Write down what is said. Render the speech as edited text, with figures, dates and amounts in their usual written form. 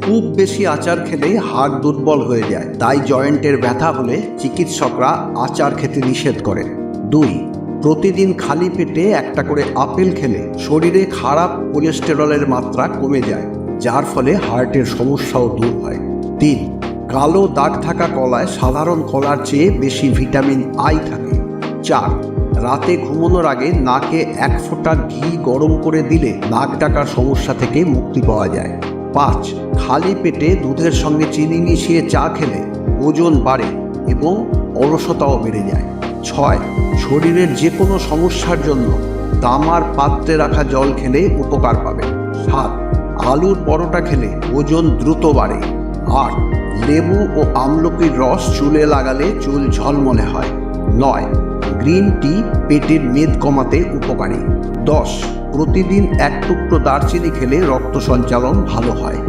খুব বেশি আচার খেলে হাড় দুর্বল হয়ে যায়, তাই জয়েন্টের ব্যথা হলে চিকিৎসকরা আচার খেতে নিষেধ করেন। 2. প্রতিদিন খালি পেটে একটা করে আপেল খেলে শরীরে খারাপ কোলেস্টেরলের মাত্রা কমে যায়, যার ফলে হার্টের সমস্যাও দূর হয়। 3. কালো দাগ থাকা কলায় সাধারণ কলার চেয়ে বেশি ভিটামিন আই থাকে। 4. রাতে ঘুমানোর আগে নাকে 1 ফোঁটা ঘি গরম করে দিলে নাক ডাকার সমস্যা থেকে মুক্তি পাওয়া যায়। 5. খালি পেটে দুধের সঙ্গে চিনি মিশিয়ে চা খেলে ওজন বাড়ে এবং অলসতাও বেড়ে যায়। 6. শরীরের যে কোনো সমস্যার জন্য তামার পাত্রে রাখা জল খেলে উপকার পাবে। 7. আলুর পরোটা খেলে ওজন দ্রুত বাড়ে। 8. লেবু ও আমলকির রস চুলে লাগালে চুল ঝলমলে হয়। 9. গ্রিন টি পেটের মেদ কমাতে উপকারী। 10. প্রতিদিন 1 টুকরো দারচিনি খেলে রক্ত সঞ্চালন ভালো হয়।